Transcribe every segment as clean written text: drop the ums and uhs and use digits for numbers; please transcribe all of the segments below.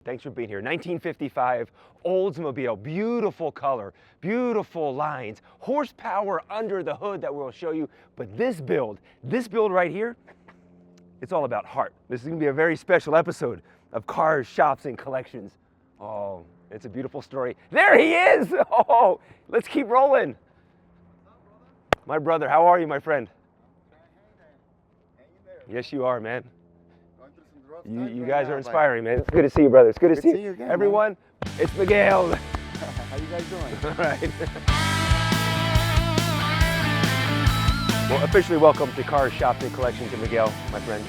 Thanks for being here. 1955 Oldsmobile, beautiful color, beautiful lines, horsepower under the hood that we'll show you. But this build right here, it's all about heart. This is gonna be a very special episode of Cars, Shops, and Collections. Oh, it's a beautiful story. There he is! Oh, let's keep rolling. My brother, how are you, my friend? Yes, you are, man. You guys are inspiring, man. It's good to see you, brother. It's good to see you again, everyone. Man. It's Miguel. How you guys doing? All right. Well, officially welcome to Cars, Shops, and Collections, and Miguel, my friend.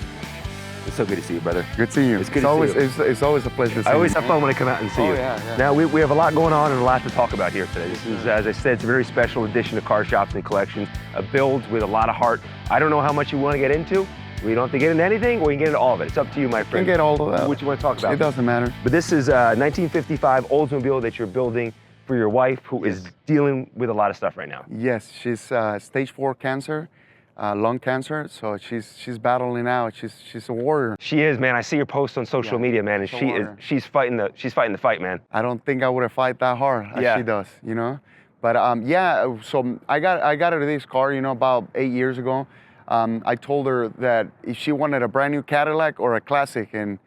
It's so good to see you, brother. Good seeing you. It's good to see you. It's always a pleasure to see you. I always have fun when I come out and see you. Yeah. Now, we have a lot going on and a lot to talk about here today. This is, as I said, it's a very special edition of Cars, Shops, and Collections, a build with a lot of heart. I don't know how much you want to get into. We don't have to get into anything, or we can get into all of it. It's up to you, my friend. You can get all of that. What you want to talk about. It doesn't matter. But this is a 1955 Oldsmobile that you're building for your wife, who is dealing with a lot of stuff right now. Yes, she's stage 4 cancer, lung cancer. So she's battling out. She's a warrior. She is, man. I see your posts on social media, man, and she's fighting the fight, man. I don't think I would have fight that hard as she does, you know. But yeah, so I got her this car, you know, about 8 years ago. I told her that if she wanted a brand new Cadillac or a classic, and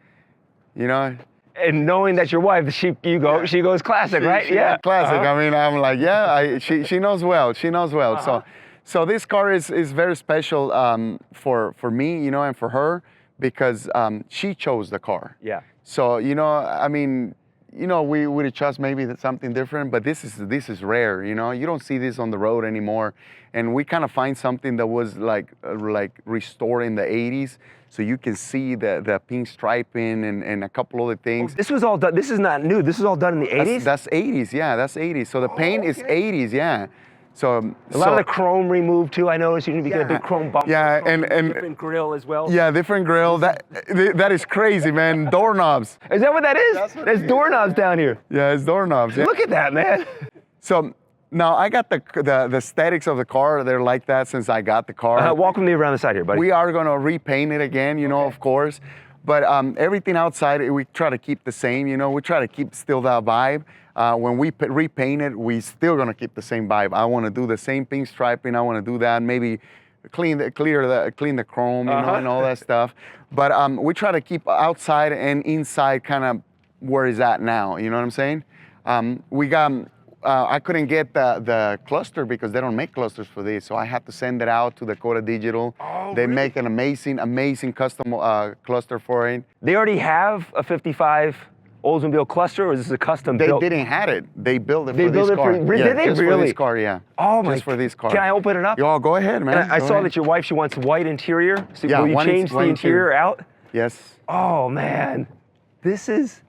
you know. And knowing that your wife, she goes classic, right? Yeah, classic. I mean, I'm like, yeah, she knows well. She knows well. So this car is very special for me, you know, and for her, because she chose the car. Yeah. So you know, I mean, you know, we would have chose maybe something different, but this is rare. You know, you don't see this on the road anymore. And we kind of find something that was like restored in the 80s, so you can see the pink striping and a couple other things. Oh, this was all done. This is not new. This was all done in the 80s. That's 80s. Yeah, that's 80s. So the paint is 80s. Yeah. So a lot of the chrome removed too. I noticed you get a big chrome bumper. Yeah, and different grill as well. Yeah, different grill. That is crazy, man. Doorknobs. Is that what that is? There's doorknobs down here. Yeah, it's doorknobs. Yeah. Look at that, man. So now I got the aesthetics of the car. They're like that since I got the car. Walk with me around the side here, buddy. We are gonna repaint it again, you know, of course. But everything outside, we try to keep the same, you know. We try to keep still that vibe. When we repaint it, we still gonna keep the same vibe. I wanna do the same pink striping. I wanna do that, maybe clean the chrome, you know, and all that stuff. But we try to keep outside and inside kind of where it's at now, you know what I'm saying? We got, I couldn't get the cluster because they don't make clusters for this, so I had to send it out to Dakota Digital. Oh, they make an amazing custom cluster for it. They already have a 55 Oldsmobile cluster, or is this a custom built? They didn't have it. They built it for this car. Did they just really? For this car, yeah. Oh my! Just for this car. Can I open it up? Oh, go ahead, man. I saw that your wife, she wants white interior. So yeah, will you change the interior out? Yes. Oh man, this is.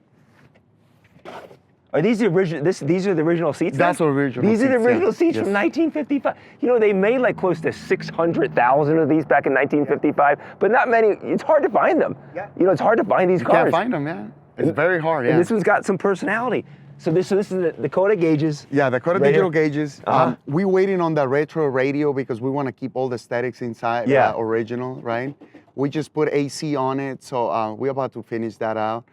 Are these the original? These are the original seats? That's the original. These are the original seats yes. from 1955. You know, they made like close to 600,000 of these back in 1955, but not many. It's hard to find them. Yeah. You know, it's hard to find these cars. You can't find them, man. It's very hard. Yeah. And this one's got some personality. So this is the Dakota gauges. Yeah, the Dakota Digital gauges. We're waiting on the retro radio because we want to keep all the aesthetics inside. Original, right? We just put AC on it, so we're about to finish that out.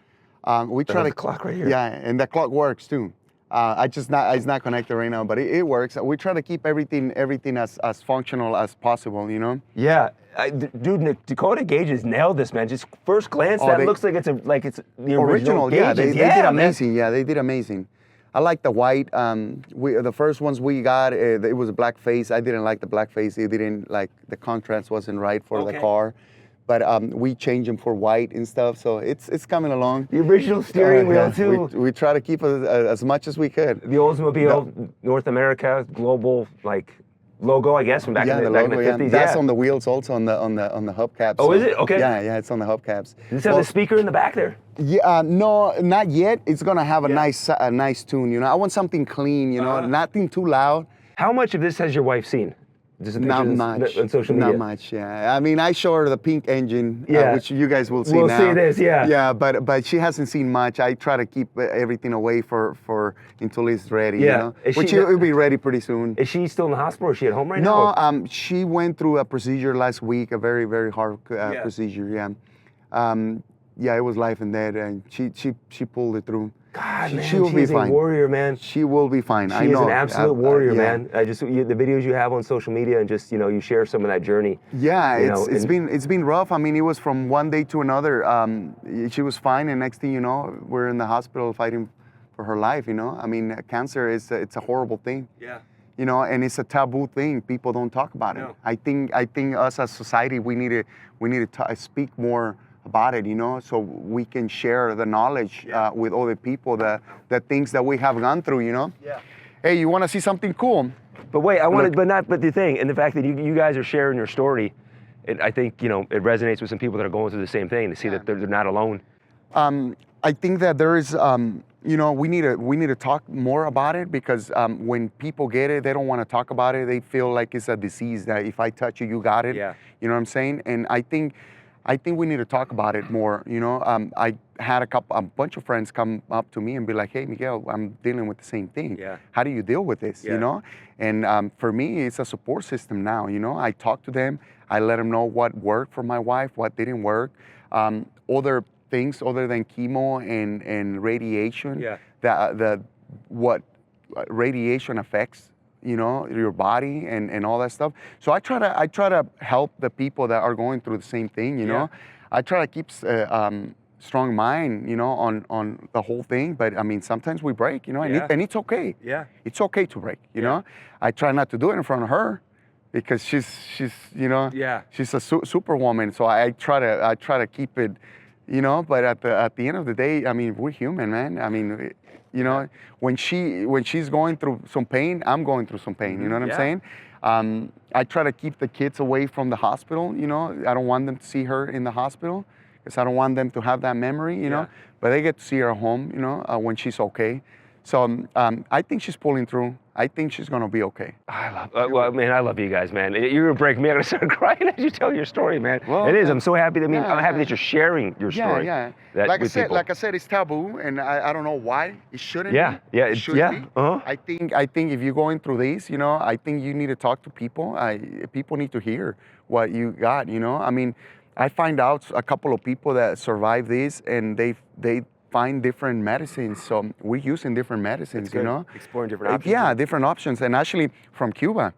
We try the clock right here. Yeah, and the clock works too. It's not connected right now, but it works. We try to keep everything as functional as possible, you know. Yeah, dude, Dakota gauges nailed this, man. Just first glance, looks like it's the original gauges. Yeah, they did amazing. Yeah, they did amazing. I like the white. The first ones we got, it was a black face. I didn't like the black face. It didn't like the contrast wasn't right for the car. But we change them for white and stuff, so it's coming along. The original steering wheel too. We try to keep it as much as we could. The Oldsmobile North America global logo, I guess, from back in the 50s. That's on the wheels, also on the hubcaps. Oh, is it? Okay. Yeah, it's on the hubcaps. Does it have the speaker in the back there? Yeah, no, not yet. It's gonna have a nice tune. You know, I want something clean. You know, nothing too loud. How much of this has your wife seen? Not much. On social media? Not much, yeah. I mean, I show her the pink engine, which you guys will see now. We'll see this, yeah. Yeah, but she hasn't seen much. I try to keep everything away for until it's ready, you know? Which will be ready pretty soon. Is she still in the hospital, or is she at home right now? No, she went through a procedure last week, a very, very hard procedure, yeah. yeah, it was life and death, and she pulled it through. God, man, She will be she's a fine. warrior, man. She will be fine. She I is know. an absolute warrior, yeah. man. The videos you have on social media, and just you share some of that journey. Yeah, you know, it's been rough. I mean, it was from one day to another. She was fine, and next thing you know, we're in the hospital fighting for her life. You know, I mean, cancer it's a horrible thing. Yeah. You know, and it's a taboo thing. People don't talk about it. No. I think us as society, we need to speak more about it, you know, so we can share the knowledge with other people, the things that we have gone through, you know. Yeah. Hey, you want to see something cool? But wait, but the thing, and the fact that you guys are sharing your story, I think it resonates with some people that are going through the same thing, to see that they're not alone. I think that there is, we need to talk more about it, because when people get it, they don't want to talk about it. They feel like it's a disease that if I touch you, you got it. Yeah. You know what I'm saying? And I think we need to talk about it more. You know, I had a bunch of friends come up to me and be like, "Hey, Miguel, I'm dealing with the same thing. Yeah. How do you deal with this?" Yeah. You know, and for me, it's a support system now. You know, I talk to them. I let them know what worked for my wife, what didn't work, other things other than chemo and radiation. Yeah. What radiation affects, your body and all that stuff. So I try to help the people that are going through the same thing, you know. I try to keep strong mind, on the whole thing. But I mean, sometimes we break, and it's okay. Yeah. It's okay to break, you know. I try not to do it in front of her, because she's she's a superwoman. So I try to keep it, But at the end of the day, I mean, we're human, man. I mean, when she's going through some pain, I'm going through some pain. You know what I'm saying? I try to keep the kids away from the hospital. I don't want them to see her in the hospital, because I don't want them to have that memory. But they get to see her at home. When she's okay. So I think she's pulling through. I think she's gonna be okay. I love you guys, man. You're gonna break me. I'm gonna start crying as you tell your story, man. Well, it is. I'm so happy. I'm happy that you're sharing your story. Yeah. Like I said, it's taboo, and I don't know why it shouldn't. Yeah, be. yeah, It should be. Uh-huh. I think if you're going through this, I think you need to talk to people. People need to hear what you got. I mean, I find out a couple of people that survive this, and they find different medicines. So we're using different medicines, Exploring different options. Yeah, different options. And actually from Cuba.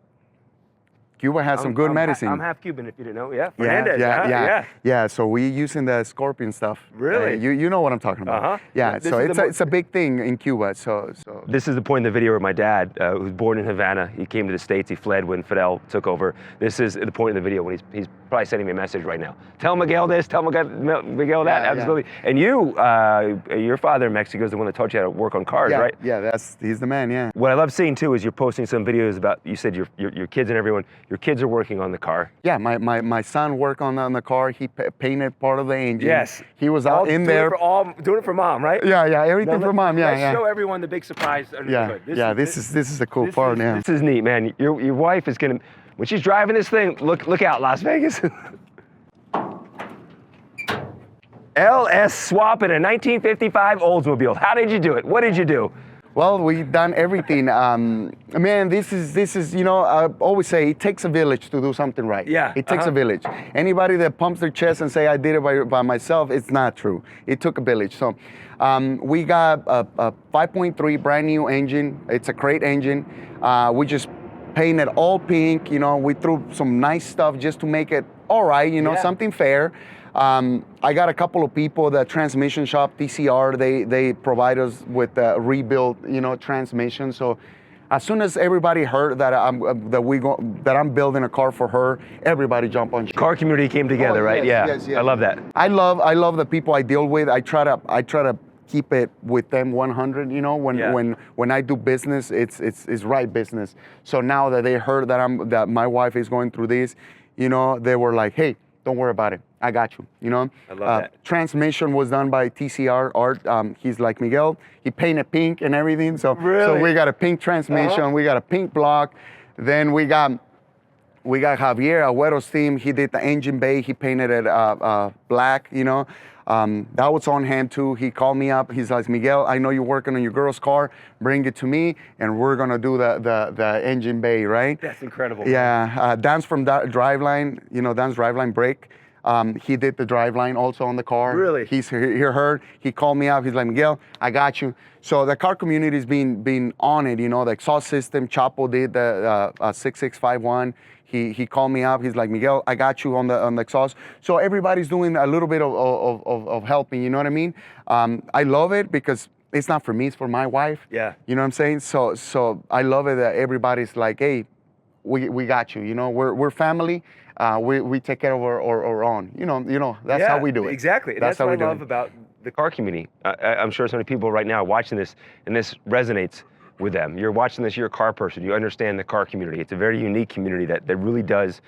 Cuba has some good medicine. I'm half Cuban, if you didn't know. Yeah, Fernandez. Yeah. So we're using the scorpion stuff. Really? You know what I'm talking about. Uh-huh. Yeah. So it's a big thing in Cuba. So this is the point in the video where my dad, who was born in Havana, he came to the States. He fled when Fidel took over. This is the point in the video when he's probably sending me a message right now. Tell Miguel this. Tell Miguel that. Absolutely. Yeah. And your father in Mexico is the one that taught you how to work on cars, right? Yeah. He's the man. Yeah. What I love seeing too is you're posting some videos about. You said your kids and everyone. Your kids are working on the car. Yeah, my son worked on the car. He painted part of the engine. Yes. He was out in there. Doing it for mom, right? Yeah, everything for mom. Yeah, Let's show everyone the big surprise under the hood. This is a cool part now. This is neat, man. Your wife is gonna, when she's driving this thing, look out, Las Vegas. LS swap in a 1955 Oldsmobile. How did you do it? What did you do? Well, we've done everything. Man, this is, I always say it takes a village to do something right. Yeah. It takes a village. Anybody that pumps their chest and say I did it by myself, it's not true. It took a village. So we got a 5.3 brand new engine. It's a crate engine. We just painted all pink. We threw some nice stuff just to make it all right, something fair. I got a couple of people, the transmission shop, TCR, they provide us with a rebuilt, transmission. So as soon as everybody heard that I'm building a car for her, everybody jumped on. Car community came together, right? Yes. I love that. I love the people I deal with. I try to keep it with them 100. When I do business, it's right business. So now that they heard that my wife is going through this, they were like, hey, don't worry about it. I got you. I love that. Transmission was done by TCR Art. He's like Miguel. He painted pink and everything. So we got a pink transmission. We got a pink block. Then we got Javier Agüero's team. He did the engine bay. He painted it black. That was on hand too. He called me up. He's like, Miguel, I know you're working on your girl's car. Bring it to me, and we're gonna do the engine bay, right? That's incredible. Yeah, Dan's from Driveline. Dan's Driveline brake. He did the driveline also on the car. Really? He heard. He called me up. He's like, Miguel, I got you. So the car community's been on it. You know, the exhaust system. Chapo did the 6651. He called me up. He's like, Miguel, I got you on the exhaust. So everybody's doing a little bit of helping. You know what I mean? I love it because it's not for me. It's for my wife. Yeah. You know what I'm saying? So I love it that everybody's like, hey, we got you. You know, we're family. We take care of our own. You know, that's how we do it. Exactly. That's what I love about the car community. I'm sure so many people right now are watching this, and this resonates with them. You're watching this, you're a car person. You understand the car community. It's a very unique community that really does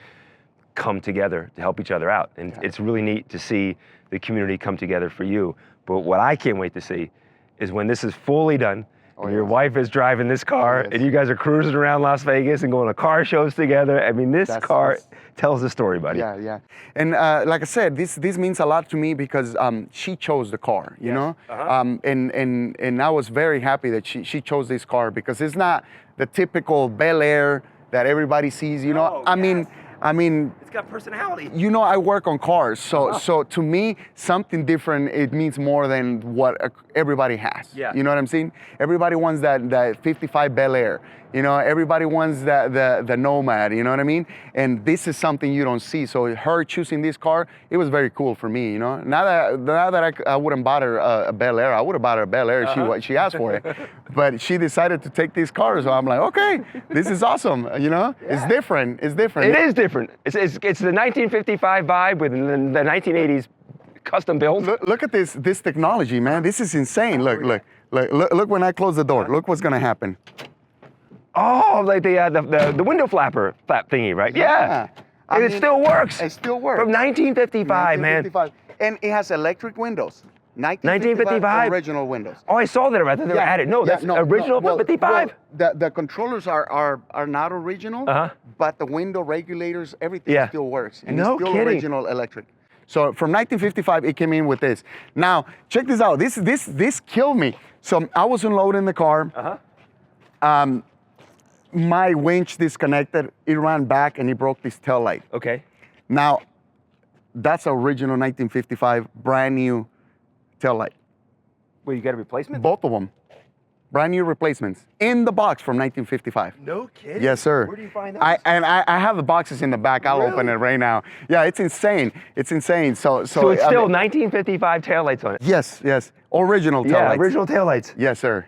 come together to help each other out. And it's really neat to see the community come together for you. But what I can't wait to see is when this is fully done, and your wife is driving this car, and you guys are cruising around Las Vegas and going to car shows together. I mean, this car tells the story, buddy. Yeah. And like I said, this means a lot to me because she chose the car, you know? And I was very happy that she chose this car because it's not the typical Bel Air that everybody sees, you know? I mean, it's got personality. You know, I work on cars, so to me, something different, it means more than what everybody has. Yeah. You know what I'm saying? Everybody wants that 55 Bel Air. You know, everybody wants the Nomad, you know what I mean? And this is something you don't see. So her choosing this car, it was very cool for me, you know? Now that I wouldn't bought her a Bel Air, I would have bought her a Bel Air if she asked for it. But she decided to take this car, so I'm like, okay, this is awesome, you know? Yeah. It's different. It is different. It's the 1955 vibe with the 1980s custom build. Look at this technology, man. This is insane. Look when I close the door. Look what's gonna happen. Oh, like the window flap thingy, right? Yeah. And it still works. It still works. From 1955, man. And it has electric windows. 1955 original windows. Oh, I saw that. I thought they were added. No, that's original from 55. The controllers are not original, but the window regulators, everything still works. And it's still original electric. So from 1955, it came in with this. Now, check this out. This killed me. So I was unloading the car. My winch disconnected. It ran back and it broke this tail light. Okay. Now, that's original 1955, brand new tail light. Well, you got a replacement? Both of them. Brand new replacements in the box from 1955. No kidding? Yes, sir. Where do you find those? I have the boxes in the back. I'll open it right now. Yeah, it's insane. It's insane. So it's still 1955 taillights on it? Yes. Original taillights. Yeah, original taillights. Yes, sir.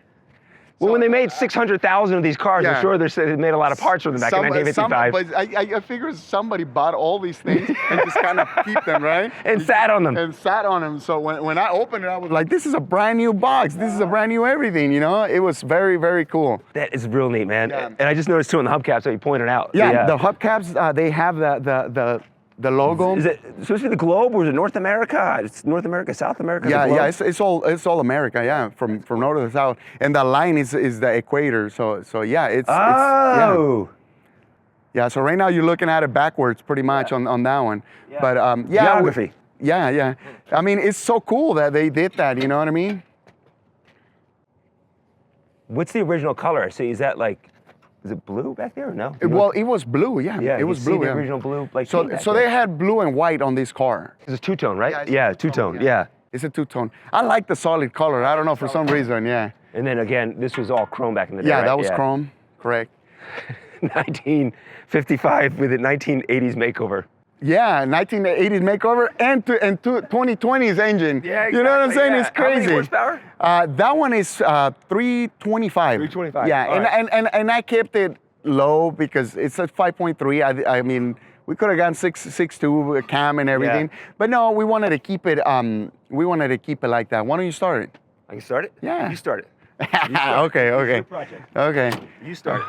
Well, when they made 600,000 of these cars, I'm sure they made a lot of parts for them back in 1955. But I figure somebody bought all these things and just kind of keep them, right? And sat on them. So when I opened it, I was like, this is a brand new box. This is a brand new everything, you know? It was very, very cool. That is real neat, man. Yeah. And I just noticed too on the hubcaps that you pointed out. Yeah, the hubcaps, they have the logo. Is it supposed to be the globe, or is it North America? It's North America, South America. Yeah, it's all America. Yeah, from north to south, and the line is the equator. So yeah, it's yeah. So right now you're looking at it backwards, pretty much on that one. Yeah. But geography. Yeah. I mean, it's so cool that they did that. You know what I mean? What's the original color? I see. Is that like? Is it blue back there or no? Well, it was blue, yeah. It was blue. The original blue, like so they had blue and white on this car. It's a two-tone, right? Yeah, two-tone. Yeah. It's a two-tone. I like the solid color. I don't know, for some reason, yeah. And then again, this was all chrome back in the day, right? That was chrome, correct. 1955 with a 1980s makeover. Yeah, 1980s makeover and 2020's engine. Yeah, exactly. You know what I'm saying? It's crazy. How many horsepower? That one is 325. 325. Yeah, and I kept it low because it's at 5.3. I mean, we could have gone 6.2 cam and everything, but no, we wanted to keep it. We wanted to keep it like that. Why don't you start it? I can start it. Yeah. You start it. Okay. Okay. You start it.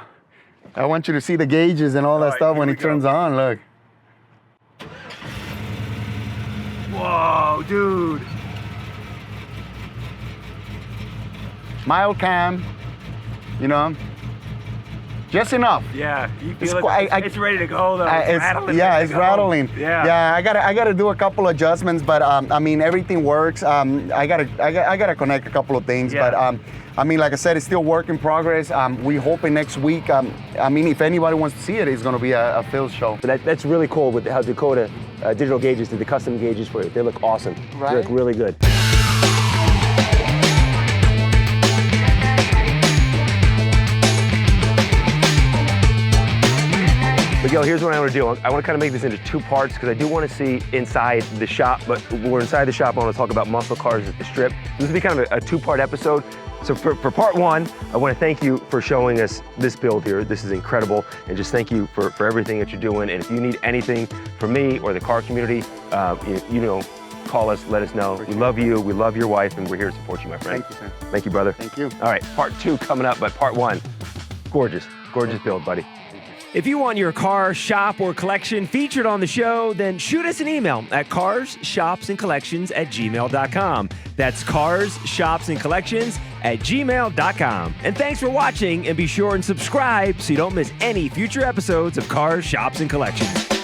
I want you to see the gauges and all that stuff when it turns on. Look. Whoa, dude. Mild cam, you know. Just enough. Yeah, you It's feel it's ready to go though. It's rattling. Yeah. I gotta do a couple adjustments, but I mean everything works. I gotta connect a couple of things, Yeah. but I mean, like I said, it's still work in progress. We hoping next week. I mean, if anybody wants to see it, it's gonna be a field show. But that's really cool with how Dakota Digital Gauges did the custom gauges for you. They look awesome. Right. They look really good. Miguel, here's what I want to do. I want to kind of make this into two parts because I do want to see inside the shop, but we're inside the shop. I want to talk about muscle cars at the strip. This will be kind of a two-part episode. So for part one, I want to thank you for showing us this build here. This is incredible, and just thank you for everything that you're doing. And if you need anything from me or the car community, you know, call us, let us know. We love you, we love your wife, and we're here to support you, my friend. Thank you, sir. Thank you, brother. Thank you. All right, part two coming up, but part one, gorgeous build, buddy. If you want your car, shop, or collection featured on the show, then shoot us an email at carshopsandcollections@gmail.com. That's carshopsandcollections@gmail.com. And thanks for watching, and be sure and subscribe so you don't miss any future episodes of Cars, Shops, and Collections.